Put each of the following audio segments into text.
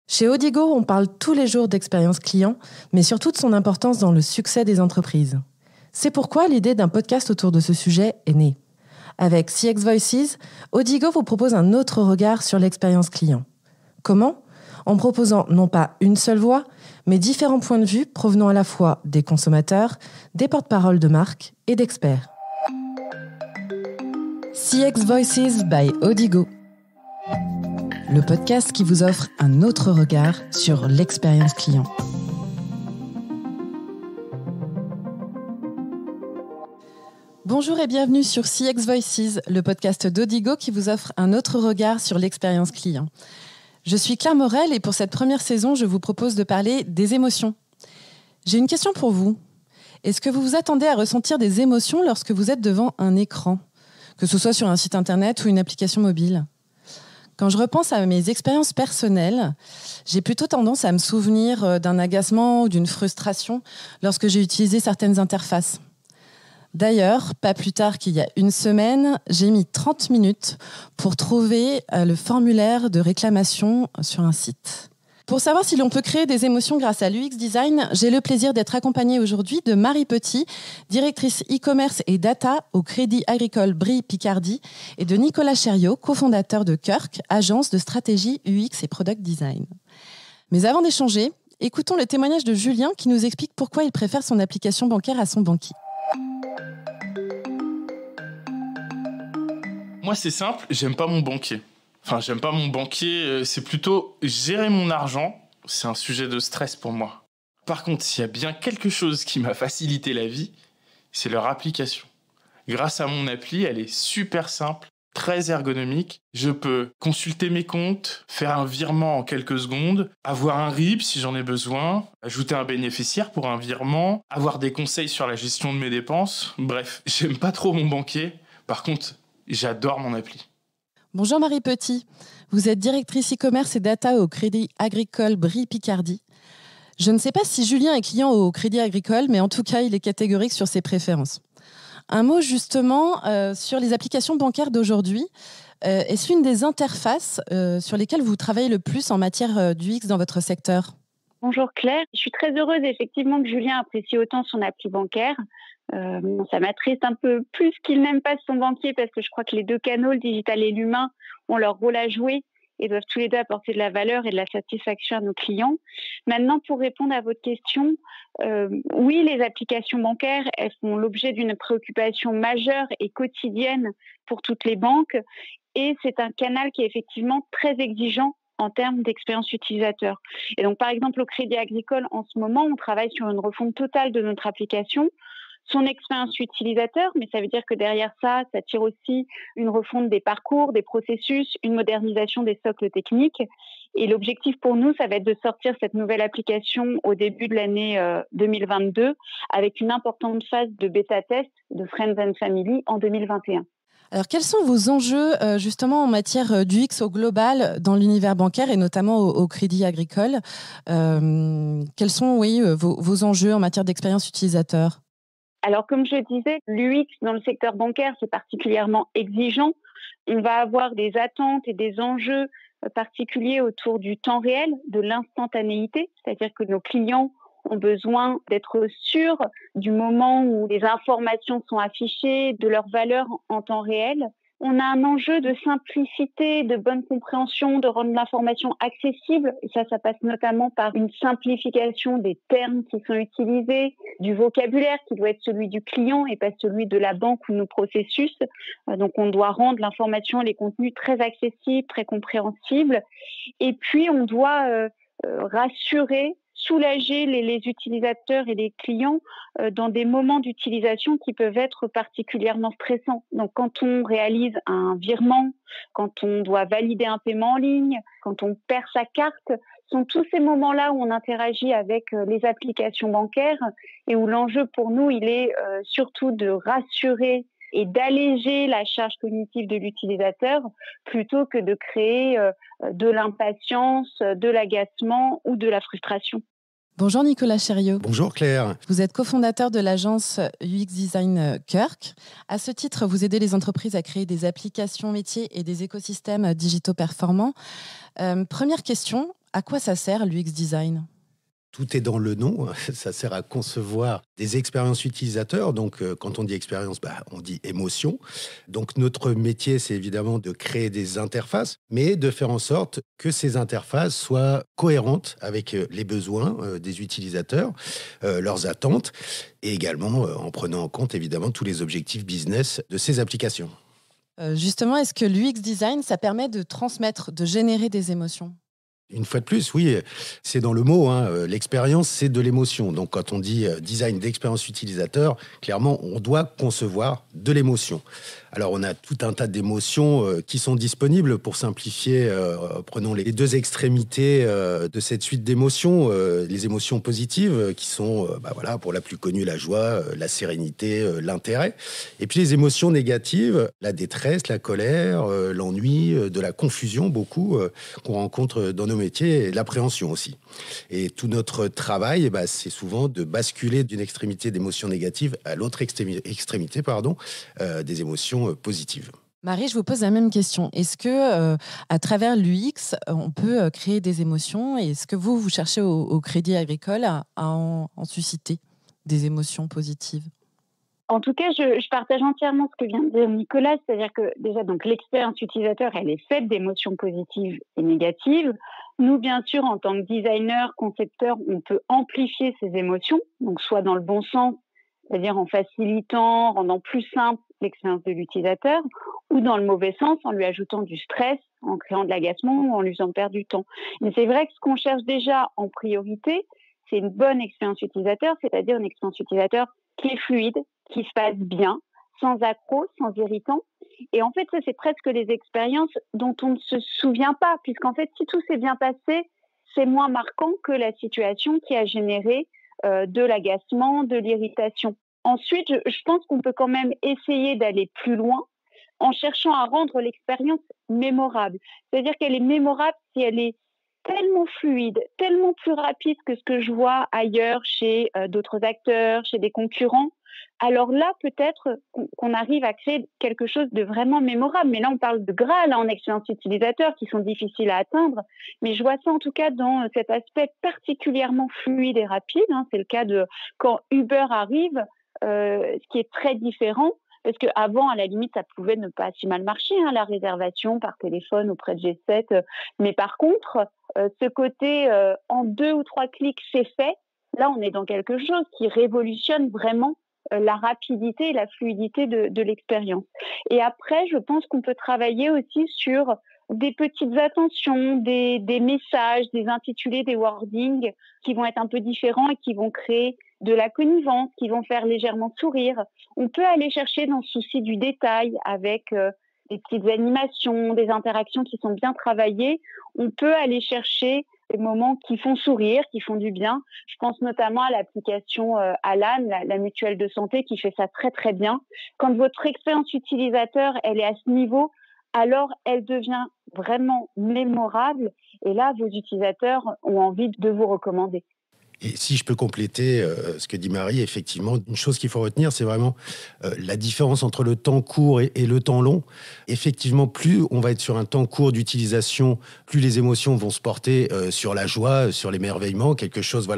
Chez Odigo, on parle tous les jours d'expérience client, mais surtout de son importance dans le succès des entreprises. C'est pourquoi l'idée d'un podcast autour de ce sujet est née. Avec CX Voices, Odigo vous propose un autre regard sur l'expérience client. Comment ? En proposant non pas une seule voix, mais différents points de vue provenant à la fois des consommateurs, des porte-paroles de marques et d'experts. CX Voices by Odigo. Le podcast qui vous offre un autre regard sur l'expérience client. Bonjour et bienvenue sur CX Voices, le podcast d'Odigo qui vous offre un autre regard sur l'expérience client. Je suis Claire Morel et pour cette première saison, je vous propose de parler des émotions. J'ai une question pour vous. Est-ce que vous vous attendez à ressentir des émotions lorsque vous êtes devant un écran, que ce soit sur un site internet ou une application mobile ? Quand je repense à mes expériences personnelles, j'ai plutôt tendance à me souvenir d'un agacement ou d'une frustration lorsque j'ai utilisé certaines interfaces. D'ailleurs, pas plus tard qu'il y a une semaine, j'ai mis 30 minutes pour trouver le formulaire de réclamation sur un site. Pour savoir si l'on peut créer des émotions grâce à l'UX Design, j'ai le plaisir d'être accompagnée aujourd'hui de Marie Petit, directrice e-commerce et data au Crédit Agricole Brie-Picardie, et de Nicolas Chériot, cofondateur de Kirk, agence de stratégie UX et product design. Mais avant d'échanger, écoutons le témoignage de Julien qui nous explique pourquoi il préfère son application bancaire à son banquier. Moi, c'est simple, j'aime pas mon banquier. J'aime pas mon banquier, c'est plutôt gérer mon argent, c'est un sujet de stress pour moi. Par contre, s'il y a bien quelque chose qui m'a facilité la vie, c'est leur application. Grâce à mon appli, elle est super simple, très ergonomique. Je peux consulter mes comptes, faire un virement en quelques secondes, avoir un RIB si j'en ai besoin, ajouter un bénéficiaire pour un virement, avoir des conseils sur la gestion de mes dépenses. Bref, j'aime pas trop mon banquier. Par contre, j'adore mon appli. Bonjour Marie Petit, vous êtes directrice e-commerce et data au Crédit Agricole Brie-Picardie. Je ne sais pas si Julien est client au Crédit Agricole, mais en tout cas, il est catégorique sur ses préférences. Un mot justement sur les applications bancaires d'aujourd'hui. Est-ce l'une des interfaces sur lesquelles vous travaillez le plus en matière d'UX dans votre secteur ? Bonjour Claire, je suis très heureuse effectivement que Julien apprécie autant son appli bancaire. Ça m'attriste un peu plus qu'il n'aime pas son banquier parce que je crois que les deux canaux, le digital et l'humain, ont leur rôle à jouer et doivent tous les deux apporter de la valeur et de la satisfaction à nos clients. Maintenant, pour répondre à votre question, oui, les applications bancaires, elles font l'objet d'une préoccupation majeure et quotidienne pour toutes les banques et c'est un canal qui est effectivement très exigeant en termes d'expérience utilisateur. Et donc, par exemple, au Crédit Agricole, en ce moment, on travaille sur une refonte totale de notre application, son expérience utilisateur, mais ça veut dire que derrière ça tire aussi une refonte des parcours, des processus, une modernisation des socles techniques. Et l'objectif pour nous, ça va être de sortir cette nouvelle application au début de l'année 2022 avec une importante phase de bêta-test de Friends and Family en 2021. Alors, quels sont vos enjeux justement en matière d'UX au global dans l'univers bancaire et notamment au Crédit Agricole ? Quels sont vos enjeux en matière d'expérience utilisateur ? Alors, comme je disais, l'UX dans le secteur bancaire, c'est particulièrement exigeant. On va avoir des attentes et des enjeux particuliers autour du temps réel, de l'instantanéité, c'est-à-dire que nos clients ont besoin d'être sûrs du moment où les informations sont affichées, de leur valeur en temps réel. On a un enjeu de simplicité, de bonne compréhension, de rendre l'information accessible. Et ça passe notamment par une simplification des termes qui sont utilisés, du vocabulaire qui doit être celui du client et pas celui de la banque ou nos processus. Donc, on doit rendre l'information et les contenus très accessibles, très compréhensibles. Et puis, on doit rassurer, soulager les utilisateurs et les clients dans des moments d'utilisation qui peuvent être particulièrement stressants. Donc, quand on réalise un virement, quand on doit valider un paiement en ligne, quand on perd sa carte, sont tous ces moments-là où on interagit avec les applications bancaires et où l'enjeu pour nous, il est surtout de rassurer et d'alléger la charge cognitive de l'utilisateur plutôt que de créer de l'impatience, de l'agacement ou de la frustration. Bonjour Nicolas Chériot. Bonjour Claire. Vous êtes cofondateur de l'agence UX Design Kirk. À ce titre, vous aidez les entreprises à créer des applications métiers et des écosystèmes digitaux performants. Première question, À quoi ça sert l'UX design ? Tout est dans le nom, ça sert à concevoir des expériences utilisateurs. Donc, quand on dit expérience, on dit émotion. Donc, notre métier, c'est évidemment de créer des interfaces, mais de faire en sorte que ces interfaces soient cohérentes avec les besoins des utilisateurs, leurs attentes, et également en prenant en compte, évidemment, tous les objectifs business de ces applications. Justement, est-ce que l'UX design, ça permet de transmettre, de générer des émotions ? Une fois de plus, oui, c'est dans le mot. L'expérience, c'est de l'émotion. Donc, quand on dit design d'expérience utilisateur, clairement, on doit concevoir de l'émotion. Alors, on a tout un tas d'émotions qui sont disponibles. Pour simplifier, prenons les deux extrémités de cette suite d'émotions. Les émotions positives qui sont, pour la plus connue, la joie, la sérénité, l'intérêt. Et puis, les émotions négatives, la détresse, la colère, l'ennui, de la confusion, beaucoup, qu'on rencontre dans nos métiers, et l'appréhension aussi. Et tout notre travail, c'est souvent de basculer d'une extrémité d'émotions négatives à l'autre extrémité, des émotions positives. Marie, je vous pose la même question. Est-ce que, à travers l'UX, on peut créer des émotions ? Et est-ce que vous cherchez au Crédit Agricole à en susciter des émotions positives ? En tout cas, je partage entièrement ce que vient de dire Nicolas, c'est-à-dire que déjà, donc, l'expérience utilisateur, elle est faite d'émotions positives et négatives. Nous, bien sûr, en tant que designer, concepteur, on peut amplifier ces émotions, donc soit dans le bon sens, c'est-à-dire en facilitant, rendant plus simple l'expérience de l'utilisateur, ou dans le mauvais sens, en lui ajoutant du stress, en créant de l'agacement ou en lui faisant perdre du temps. Mais c'est vrai que ce qu'on cherche déjà en priorité, c'est une bonne expérience utilisateur, c'est-à-dire une expérience utilisateur qui est fluide, qui se passe bien, sans accroc, sans irritant. Et en fait, ça, c'est presque les expériences dont on ne se souvient pas, puisqu'en fait, si tout s'est bien passé, c'est moins marquant que la situation qui a généré de l'agacement, de l'irritation. Ensuite, je pense qu'on peut quand même essayer d'aller plus loin en cherchant à rendre l'expérience mémorable. C'est-à-dire qu'elle est mémorable si elle est tellement fluide, tellement plus rapide que ce que je vois ailleurs chez d'autres acteurs, chez des concurrents. Alors là, peut-être qu'on arrive à créer quelque chose de vraiment mémorable. Mais là, on parle de Graal en expérience utilisateur qui sont difficiles à atteindre. Mais je vois ça en tout cas dans cet aspect particulièrement fluide et rapide. C'est le cas de quand Uber arrive, ce qui est très différent. Parce qu'avant, à la limite, ça pouvait ne pas si mal marcher, la réservation par téléphone auprès de G7. Mais par contre, ce côté en 2 ou 3 clics, c'est fait. Là, on est dans quelque chose qui révolutionne vraiment la rapidité et la fluidité de l'expérience. Et après, je pense qu'on peut travailler aussi sur des petites attentions, des messages, des intitulés, des wordings qui vont être un peu différents et qui vont créer de la connivence, qui vont faire légèrement sourire. On peut aller chercher dans le souci du détail avec des petites animations, des interactions qui sont bien travaillées. On peut aller chercher des moments qui font sourire, qui font du bien. Je pense notamment à l'application Alan, la mutuelle de santé, qui fait ça très très bien. Quand votre expérience utilisateur, elle est à ce niveau, alors elle devient vraiment mémorable. Et là, vos utilisateurs ont envie de vous recommander. Et si je peux compléter ce que dit Marie, effectivement, une chose qu'il faut retenir, c'est vraiment la différence entre le temps court et le temps long. Effectivement, plus on va être sur un temps court d'utilisation, plus les émotions vont se porter sur la joie, sur l'émerveillement, quelque chose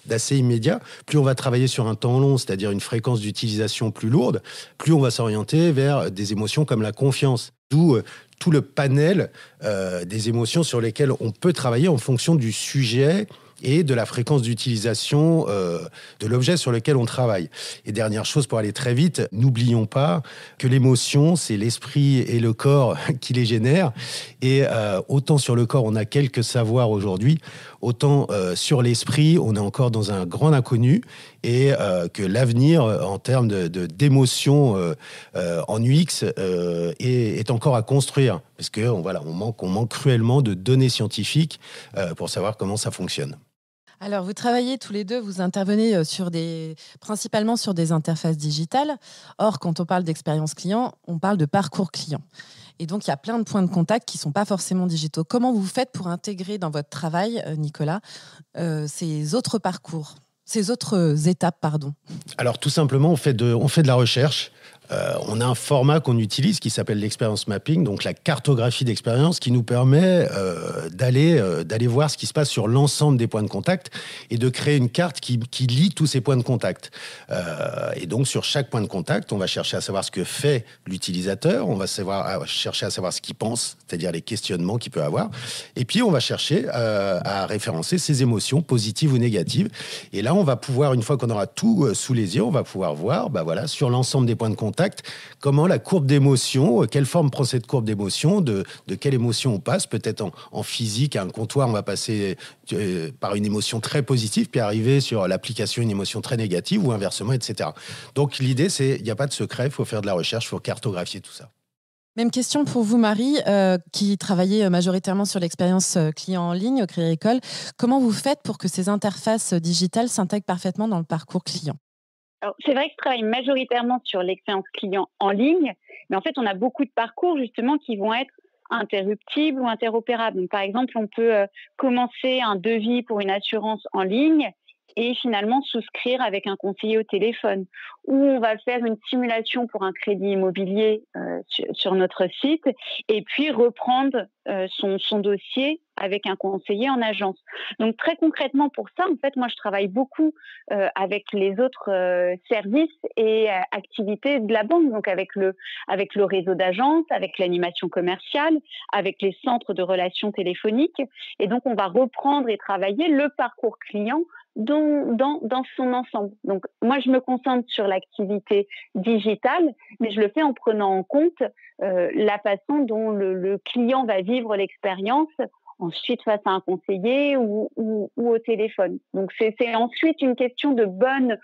d'assez immédiat. Plus on va travailler sur un temps long, c'est-à-dire une fréquence d'utilisation plus lourde, plus on va s'orienter vers des émotions comme la confiance. D'où tout le panel des émotions sur lesquelles on peut travailler en fonction du sujet et de la fréquence d'utilisation de l'objet sur lequel on travaille. Et dernière chose, pour aller très vite, n'oublions pas que l'émotion, c'est l'esprit et le corps qui les génèrent. Et autant sur le corps, on a quelques savoirs aujourd'hui, autant sur l'esprit, on est encore dans un grand inconnu et que l'avenir en termes d'émotion en UX est encore à construire. Parce qu'on manque cruellement de données scientifiques pour savoir comment ça fonctionne. Alors, vous travaillez tous les deux, vous intervenez principalement sur des interfaces digitales. Or, quand on parle d'expérience client, on parle de parcours client. Et donc, il y a plein de points de contact qui ne sont pas forcément digitaux. Comment vous faites pour intégrer dans votre travail, Nicolas, ces autres parcours, ces autres étapes, pardon ? Alors, tout simplement, on fait de la recherche. On a un format qu'on utilise qui s'appelle l'experience mapping, donc la cartographie d'expérience qui nous permet d'aller voir ce qui se passe sur l'ensemble des points de contact et de créer une carte qui lie tous ces points de contact. Et donc, sur chaque point de contact, on va chercher à savoir ce que fait l'utilisateur, on va chercher à savoir ce qu'il pense, c'est-à-dire les questionnements qu'il peut avoir. Et puis, on va chercher à référencer ses émotions positives ou négatives. Et là, on va pouvoir, une fois qu'on aura tout sous les yeux, on va pouvoir voir, sur l'ensemble des points de contact, comment la courbe d'émotion, quelle forme prend cette courbe d'émotion, de quelle émotion on passe, peut-être en physique, à un comptoir, on va passer par une émotion très positive, puis arriver sur l'application une émotion très négative, ou inversement, etc. Donc l'idée, c'est, il n'y a pas de secret, il faut faire de la recherche, il faut cartographier tout ça. Même question pour vous, Marie, qui travaillez majoritairement sur l'expérience client en ligne au Crédit Agricole. Comment vous faites pour que ces interfaces digitales s'intègrent parfaitement dans le parcours client ? Alors, c'est vrai que je travaille majoritairement sur l'expérience client en ligne, mais en fait, on a beaucoup de parcours justement qui vont être interruptibles ou interopérables. Donc, par exemple, on peut commencer un devis pour une assurance en ligne et finalement souscrire avec un conseiller au téléphone. Ou on va faire une simulation pour un crédit immobilier sur notre site et puis reprendre son dossier avec un conseiller en agence. Donc très concrètement pour ça, en fait, moi je travaille beaucoup avec les autres services et activités de la banque, donc avec le réseau d'agences, avec l'animation commerciale, avec les centres de relations téléphoniques. Et donc on va reprendre et travailler le parcours client dans son ensemble. Donc, moi, je me concentre sur l'activité digitale, mais je le fais en prenant en compte la façon dont le client va vivre l'expérience, ensuite face à un conseiller ou au téléphone. Donc, c'est ensuite une question de bonne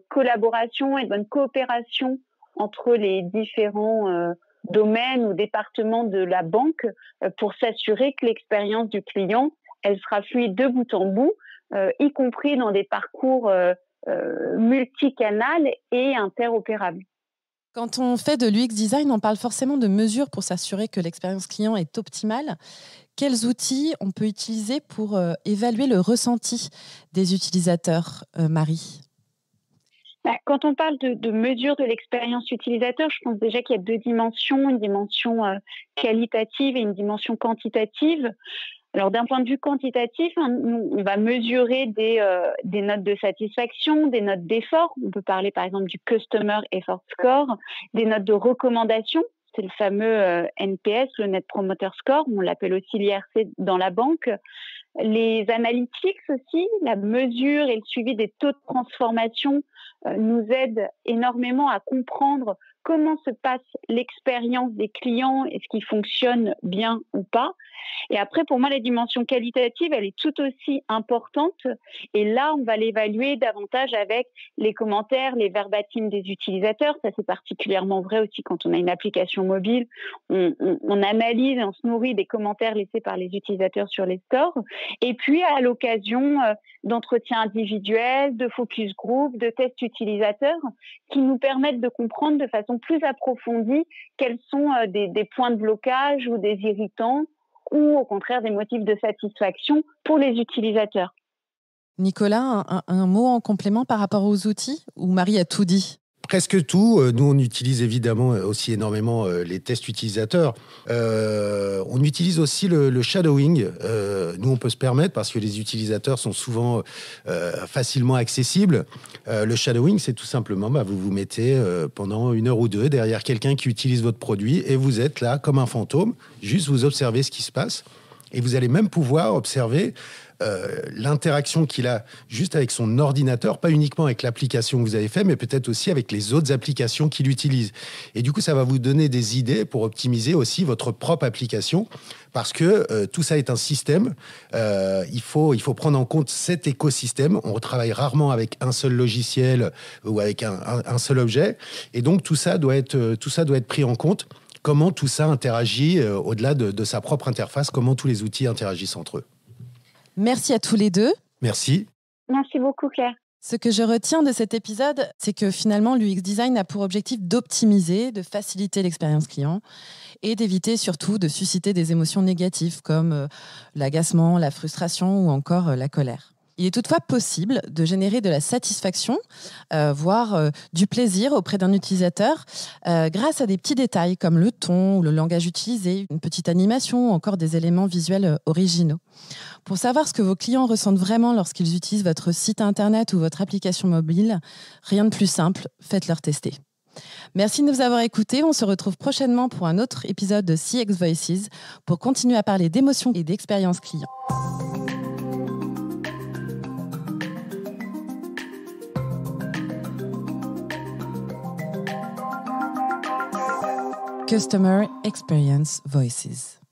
collaboration et de bonne coopération entre les différents domaines ou départements de la banque pour s'assurer que l'expérience du client, elle sera fluide de bout en bout, y compris dans des parcours multicanal et interopérables. Quand on fait de l'UX design, on parle forcément de mesures pour s'assurer que l'expérience client est optimale. Quels outils on peut utiliser pour évaluer le ressenti des utilisateurs, Marie ? Quand on parle de mesure de l'expérience utilisateur, je pense déjà qu'il y a deux dimensions, une dimension qualitative et une dimension quantitative. Alors, d'un point de vue quantitatif, on va mesurer des notes de satisfaction, des notes d'effort. On peut parler, par exemple, du Customer Effort Score, des notes de recommandation. C'est le fameux NPS, le Net Promoter Score. On l'appelle aussi l'IRC dans la banque. Les analytics aussi, la mesure et le suivi des taux de transformation nous aident énormément à comprendre comment se passe l'expérience des clients et ce qui fonctionne bien ou pas. Et après, pour moi, la dimension qualitative, elle est tout aussi importante. Et là, on va l'évaluer davantage avec les commentaires, les verbatims des utilisateurs. Ça, c'est particulièrement vrai aussi quand on a une application mobile. On analyse et on se nourrit des commentaires laissés par les utilisateurs sur les stores. Et puis, à l'occasion d'entretiens individuels, de focus group, de tests utilisateurs qui nous permettent de comprendre de façon plus approfondie quels sont des points de blocage ou des irritants ou au contraire des motifs de satisfaction pour les utilisateurs. Nicolas, un mot en complément par rapport aux outils, ou Marie a tout dit ? Presque tout. Nous, on utilise évidemment aussi énormément les tests utilisateurs. On utilise aussi le shadowing. Nous, on peut se permettre, parce que les utilisateurs sont souvent facilement accessibles. Le shadowing, c'est tout simplement, vous vous mettez pendant 1 heure ou 2 derrière quelqu'un qui utilise votre produit et vous êtes là comme un fantôme. Juste, vous observez ce qui se passe. Et vous allez même pouvoir observer l'interaction qu'il a juste avec son ordinateur, pas uniquement avec l'application que vous avez fait, mais peut-être aussi avec les autres applications qu'il utilise. Et du coup, ça va vous donner des idées pour optimiser aussi votre propre application, parce que tout ça est un système. Il faut prendre en compte cet écosystème. On travaille rarement avec un seul logiciel ou avec un seul objet. Et donc, tout ça doit être pris en compte. Comment tout ça interagit au-delà de sa propre interface, comment tous les outils interagissent entre eux. Merci à tous les deux. Merci. Merci beaucoup, Claire. Ce que je retiens de cet épisode, c'est que finalement, l'UX Design a pour objectif d'optimiser, de faciliter l'expérience client et d'éviter surtout de susciter des émotions négatives comme l'agacement, la frustration ou encore la colère. Il est toutefois possible de générer de la satisfaction, voire du plaisir auprès d'un utilisateur grâce à des petits détails comme le ton ou le langage utilisé, une petite animation ou encore des éléments visuels originaux. Pour savoir ce que vos clients ressentent vraiment lorsqu'ils utilisent votre site internet ou votre application mobile, rien de plus simple, faites-leur tester. Merci de nous avoir écoutés. On se retrouve prochainement pour un autre épisode de CX Voices pour continuer à parler d'émotions et d'expérience client. Customer Experience Voices.